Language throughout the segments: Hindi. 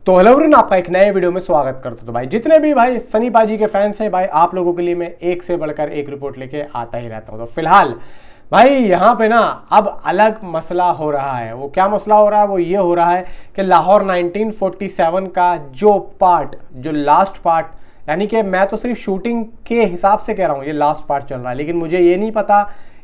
तो हेलो एवरीवन, आपका एक नए वीडियो में स्वागत करता हूं। तो भाई जितने भी भाई सनी पाजी के फैंस हैं भाई, आप लोगों के लिए मैं एक से बढ़कर एक रिपोर्ट लेके आता ही रहता हूं। तो फिलहाल भाई यहाँ पे ना अब अलग मसला हो रहा है। वो क्या मसला हो रहा है? वो ये हो रहा है कि लाहौर 1947 का जो लास्ट पार्ट, यानी कि मैं तो सिर्फ शूटिंग के हिसाब से कह रहा हूँ ये लास्ट पार्ट चल रहा है, लेकिन मुझे ये नहीं पता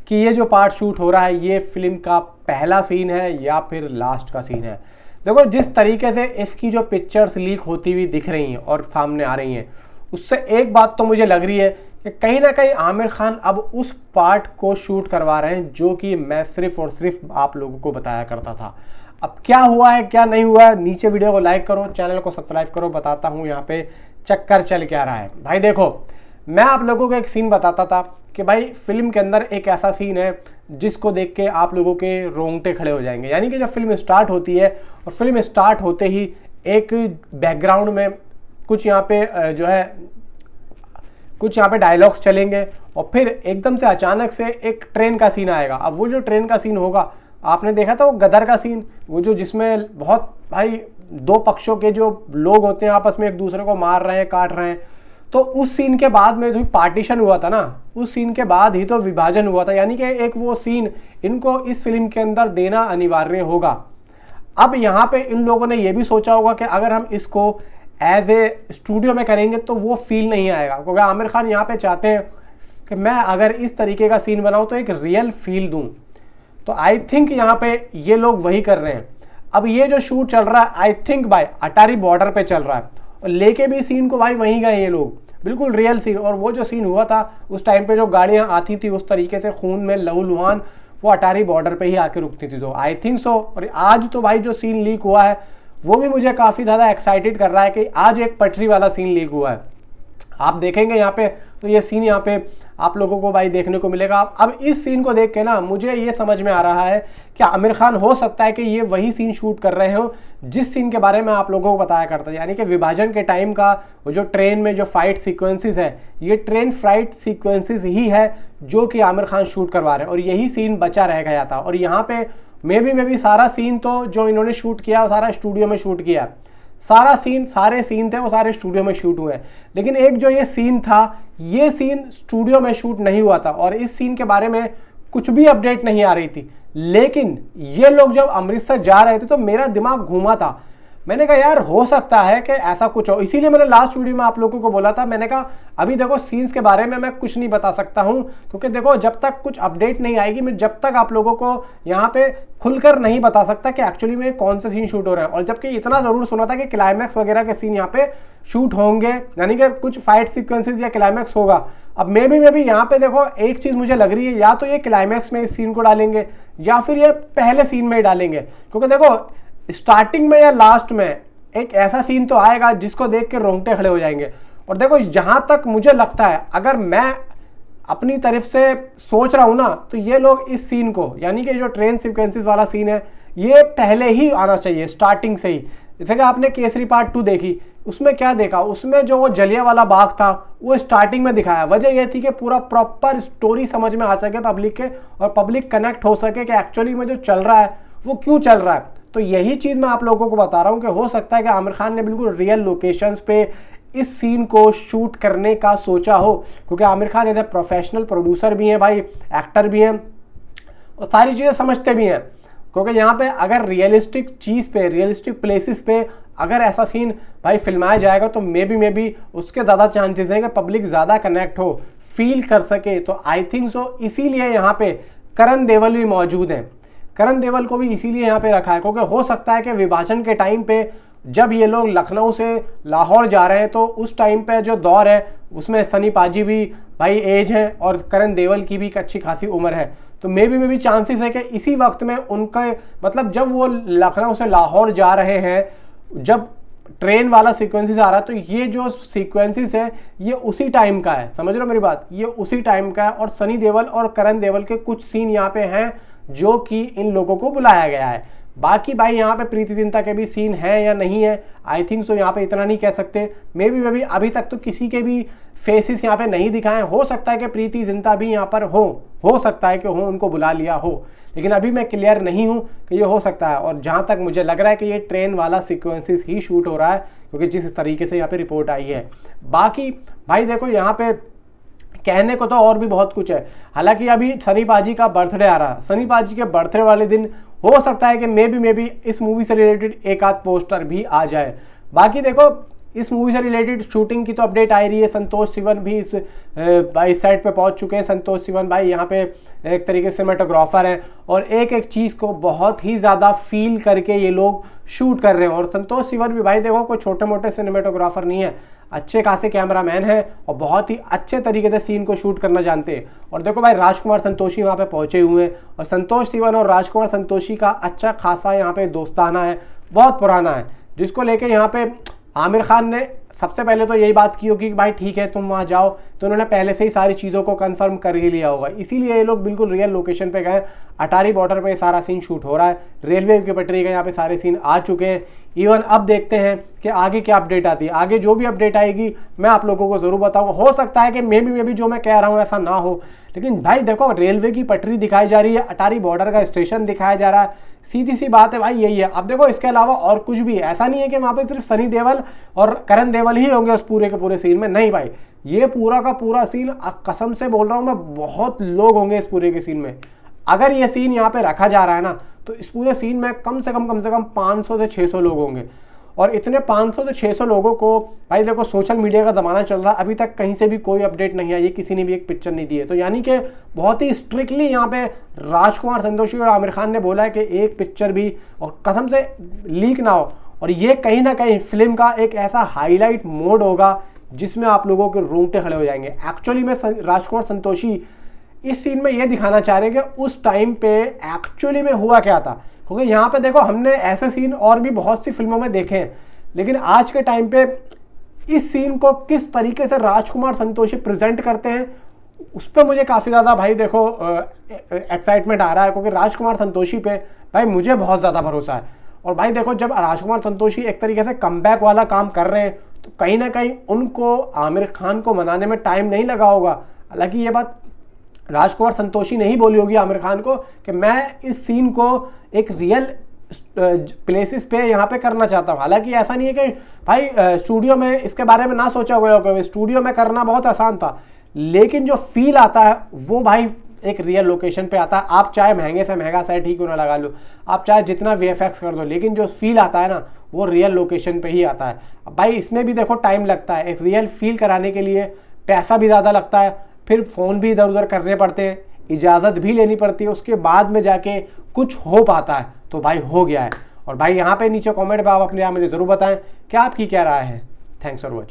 कि ये जो पार्ट शूट हो रहा है ये फिल्म का पहला सीन है या फिर लास्ट का सीन है। देखो जिस तरीके से इसकी जो पिक्चर्स लीक होती हुई दिख रही हैं और सामने आ रही हैं, उससे एक बात तो मुझे लग रही है कि कहीं ना कहीं आमिर खान अब उस पार्ट को शूट करवा रहे हैं जो कि मैं सिर्फ और सिर्फ आप लोगों को बताया करता था। अब क्या हुआ है क्या नहीं हुआ है, नीचे वीडियो को लाइक करो, चैनल को सब्सक्राइब करो, बताता हूँ यहाँ पे चक्कर चल क्या रहा है। भाई देखो, मैं आप लोगों को एक सीन बताता था कि भाई फिल्म के अंदर एक ऐसा सीन है जिसको देख के आप लोगों के रोंगटे खड़े हो जाएंगे। यानी कि जब फिल्म स्टार्ट होती है और फिल्म स्टार्ट होते ही एक बैकग्राउंड में कुछ यहाँ पे डायलॉग्स चलेंगे और फिर एकदम से अचानक से एक ट्रेन का सीन आएगा। अब वो जो ट्रेन का सीन होगा, आपने देखा था वो गदर का सीन, वो जो जिसमें बहुत भाई दो पक्षों के जो लोग होते हैं आपस में एक दूसरे को मार रहे हैं, काट रहे हैं। तो उस सीन के बाद में जो पार्टीशन हुआ था ना, उस सीन के बाद ही तो विभाजन हुआ था। यानी कि एक वो सीन इनको इस फिल्म के अंदर देना अनिवार्य होगा। अब यहाँ पे इन लोगों ने ये भी सोचा होगा कि अगर हम इसको एज ए स्टूडियो में करेंगे तो वो फील नहीं आएगा, क्योंकि आमिर खान यहाँ पे चाहते हैं कि मैं अगर इस तरीके का सीन बनाऊँ तो एक रियल फील दूँ। तो आई थिंक यहाँ पे ये लोग वही कर रहे हैं। अब ये जो शूट चल रहा है आई थिंक भाई अटारी बॉर्डर पे चल रहा है और लेके भी सीन को भाई वहीं गए ये लोग, बिल्कुल रियल सीन। और वो जो सीन हुआ था उस टाइम पे जो गाड़ियां आती थी उस तरीके से खून में लहूलुहान, वो अटारी बॉर्डर पे ही आके रुकती थी। तो आई थिंक सो। और आज तो भाई जो सीन लीक हुआ है वो भी मुझे काफ़ी ज़्यादा एक्साइटेड कर रहा है कि आज एक पटरी वाला सीन लीक हुआ है। आप देखेंगे यहाँ पे तो ये सीन यहाँ पे आप लोगों को भाई देखने को मिलेगा। अब इस सीन को देख के ना मुझे ये समझ में आ रहा है कि आमिर खान हो सकता है कि ये वही सीन शूट कर रहे हो जिस सीन के बारे में आप लोगों को बताया करता है। यानी कि विभाजन के टाइम का वो जो ट्रेन में जो फाइट सीक्वेंसेस है, ये ट्रेन फाइट सीक्वेंसेस ही है जो कि आमिर खान शूट करवा रहे हैं और यही सीन बचा रह गया था। और यहाँ पे मे भी सारा सीन तो जो इन्होंने शूट किया सारा स्टूडियो में शूट किया, सारे सीन थे वो सारे स्टूडियो में शूट हुए। लेकिन एक जो ये सीन था, ये सीन स्टूडियो में शूट नहीं हुआ था और इस सीन के बारे में कुछ भी अपडेट नहीं आ रही थी। लेकिन ये लोग जब अमृतसर जा रहे थे तो मेरा दिमाग घूमा था। मैंने कहा यार हो सकता है कि ऐसा कुछ हो, इसीलिए मैंने लास्ट वीडियो में आप लोगों को बोला था। मैंने कहा अभी देखो सीन्स के बारे में मैं कुछ नहीं बता सकता हूं, क्योंकि देखो जब तक कुछ अपडेट नहीं आएगी मैं जब तक आप लोगों को यहाँ पे खुलकर नहीं बता सकता कि एक्चुअली में कौन से सीन शूट हो रहे हैं। और जबकि इतना जरूर सुना था कि क्लाइमैक्स वगैरह के सीन यहाँ पे शूट होंगे, यानी कि कुछ फाइट सिक्वेंसेस या क्लाइमैक्स होगा। अब मे भी यहाँ पे देखो एक चीज मुझे लग रही है, या तो ये क्लाइमैक्स में इस सीन को डालेंगे या फिर ये पहले सीन में ही डालेंगे। क्योंकि देखो स्टार्टिंग में या लास्ट में एक ऐसा सीन तो आएगा जिसको देख के रोंगटे खड़े हो जाएंगे। और देखो जहां तक मुझे लगता है, अगर मैं अपनी तरफ से सोच रहा हूं ना, तो ये लोग इस सीन को, यानी कि जो ट्रेन सीक्वेंसेस वाला सीन है, ये पहले ही आना चाहिए स्टार्टिंग से ही। जैसे कि आपने केसरी पार्ट 2 देखी, उसमें क्या देखा, उसमें जो वो जलियांवाला बाग था वो स्टार्टिंग में दिखाया। वजह यह थी कि पूरा प्रॉपर स्टोरी समझ में आ सके पब्लिक के और पब्लिक कनेक्ट हो सके कि एक्चुअली में जो चल रहा है वो क्यों चल रहा है। तो यही चीज मैं आप लोगों को बता रहा हूं कि हो सकता है कि आमिर खान ने बिल्कुल रियल लोकेशंस पे इस सीन को शूट करने का सोचा हो, क्योंकि Aamir Khan as a professional producer भी हैं भाई, एक्टर भी हैं और सारी चीजें समझते भी हैं। क्योंकि यहाँ पे अगर रियलिस्टिक चीज पे, रियलिस्टिक प्लेसेस पे अगर ऐसा सीन भाई फिल्माया जाएगा तो मे बी उसके ज़्यादा चांसेस हैं कि पब्लिक ज़्यादा कनेक्ट हो, फील कर सके। तो आई थिंक सो इसीलिए यहाँ पे करण देवल भी मौजूद हैं। करण देवल को भी इसीलिए यहाँ पे रखा है क्योंकि हो सकता है कि विभाजन के टाइम पे जब ये लोग लखनऊ से लाहौर जा रहे हैं तो उस टाइम पे जो दौर है उसमें सनी पाजी भी भाई एज है और करण देवल की भी अच्छी खासी उम्र है। तो मे बी चांसेस है कि इसी वक्त में उनके, मतलब जब वो लखनऊ से लाहौर जा रहे हैं, जब ट्रेन वाला सीक्वेंसेस आ रहा है, तो ये जो सीक्वेंसेस है ये उसी टाइम का है। समझ रहे हो मेरी बात, ये उसी टाइम का है। और सनी देवल और करण देवल के कुछ सीन यहाँ पे हैं जो कि इन लोगों को बुलाया गया है। बाकी भाई यहाँ पे प्रीति जिंटा के भी सीन है या नहीं है, आई थिंक सो यहाँ पे इतना नहीं कह सकते। मे बी अभी तक तो किसी के भी फेसेस यहाँ पे नहीं दिखाए। हो सकता है कि प्रीति जिंटा भी यहाँ पर हो सकता है कि हो, उनको बुला लिया हो, लेकिन अभी मैं क्लियर नहीं हूँ कि ये हो सकता है। और जहाँ तक मुझे लग रहा है कि ये ट्रेन वाला सीक्वेंसेस ही शूट हो रहा है, क्योंकि जिस तरीके से यहाँ पे रिपोर्ट आई है। बाकी भाई देखो यहाँ पे कहने को तो और भी बहुत कुछ है। हालांकि अभी सनी पाजी का बर्थडे आ रहा है, सनी पाजी के बर्थडे वाले दिन हो सकता है कि मे बी इस मूवी से रिलेटेड एक आध पोस्टर भी आ जाए। बाकी देखो इस मूवी से रिलेटेड शूटिंग की तो अपडेट आ रही है। संतोष सिवन भी इस साइड पे पहुंच चुके हैं। संतोष सिवन भाई यहाँ पे एक तरीके से सिनेमेटोग्राफर हैं और एक एक चीज़ को बहुत ही ज़्यादा फील करके ये लोग शूट कर रहे हैं। और संतोष सिवन भी भाई देखो कोई छोटे मोटे सिनेमेटोग्राफर नहीं है, अच्छे खासे कैमरामैन हैं और बहुत ही अच्छे तरीके से सीन को शूट करना जानते हैं। और देखो भाई राजकुमार संतोषी वहाँ पे पहुंचे हुए हैं और संतोष सिवन और राजकुमार संतोषी का अच्छा खासा यहाँ पे दोस्ताना है, बहुत पुराना है, जिसको लेके यहाँ पे आमिर खान ने सबसे पहले तो यही बात की होगी कि भाई ठीक है तुम वहाँ जाओ, तो उन्होंने पहले से ही सारी चीज़ों को कंफर्म कर ही लिया होगा। इसीलिए ये लोग बिल्कुल रियल लोकेशन पे गए। अटारी बॉर्डर पे सारा सीन शूट हो रहा है, रेलवे की पटरी का यहाँ पे सारे सीन आ चुके हैं। इवन अब देखते हैं कि आगे क्या अपडेट आती है। आगे जो भी अपडेट आएगी मैं आप लोगों को ज़रूर बताऊँगा। हो सकता है कि मे बी जो मैं कह रहा हूँ ऐसा ना हो, लेकिन भाई देखो रेलवे की पटरी दिखाई जा रही है, अटारी बॉर्डर का स्टेशन दिखाया जा रहा है, सीधी सी बात है भाई यही है। अब देखो इसके अलावा और कुछ भी है, ऐसा नहीं है कि वहाँ पे सिर्फ सनी देओल और करण देओल ही होंगे उस पूरे के पूरे सीन में, नहीं भाई, ये पूरा का पूरा सीन कसम से बोल रहा हूँ मैं, बहुत लोग होंगे इस पूरे के सीन में। अगर ये सीन यहाँ पे रखा जा रहा है ना, तो इस पूरे सीन में कम से कम 500 से 600 लोग होंगे। और इतने 500 से 600 लोगों को भाई देखो सोशल मीडिया का ज़माना चल रहा है, अभी तक कहीं से भी कोई अपडेट नहीं आई है, किसी ने भी एक पिक्चर नहीं दी है। तो यानी कि बहुत ही स्ट्रिक्टली यहाँ पे राजकुमार संतोषी और आमिर खान ने बोला है कि एक पिक्चर भी और कसम से लीक ना हो। और ये कहीं ना कहीं फिल्म का एक ऐसा हाईलाइट मोड होगा जिसमें आप लोगों के रोंगटे खड़े हो जाएंगे। एक्चुअली में राजकुमार संतोषी इस सीन में ये दिखाना चाह रहे हैं कि उस टाइम पे एक्चुअली में हुआ क्या था। क्योंकि यहाँ पे देखो हमने ऐसे सीन और भी बहुत सी फिल्मों में देखे हैं, लेकिन आज के टाइम पे इस सीन को किस तरीके से राजकुमार संतोषी प्रेजेंट करते हैं उस पर मुझे काफ़ी ज़्यादा भाई देखो एक्साइटमेंट आ रहा है। क्योंकि राजकुमार संतोषी पे भाई मुझे बहुत ज़्यादा भरोसा है। और भाई देखो जब राजकुमार संतोषी एक तरीके से कमबैक वाला काम कर रहे हैं, तो कहीं ना कहीं उनको आमिर खान को मनाने में टाइम नहीं लगा होगा। हालांकि ये बात राजकुमार संतोषी ने ही बोली होगी आमिर खान को कि मैं इस सीन को एक रियल प्लेसेस पे यहाँ पे करना चाहता हूँ। हालांकि ऐसा नहीं है कि भाई स्टूडियो में इसके बारे में ना सोचा हुआ होगा, स्टूडियो में करना बहुत आसान था, लेकिन जो फील आता है वो भाई एक रियल लोकेशन पे आता है। आप चाहे महंगे से महंगा सेट ही क्यों ना लगा लो, आप चाहे जितना VFX कर दो, लेकिन जो फील आता है ना वो रियल लोकेशन पे ही आता है। अब भाई इसमें भी देखो टाइम लगता है, एक रियल फील कराने के लिए पैसा भी ज़्यादा लगता है, फिर फ़ोन भी इधर उधर करने पड़ते हैं, इजाज़त भी लेनी पड़ती है, उसके बाद में जाके कुछ हो पाता है। तो भाई हो गया है। और भाई यहाँ पे नीचे कमेंट में आप अपने आप मुझे ज़रूर बताएं कि आपकी क्या राय है। Thanks for watching.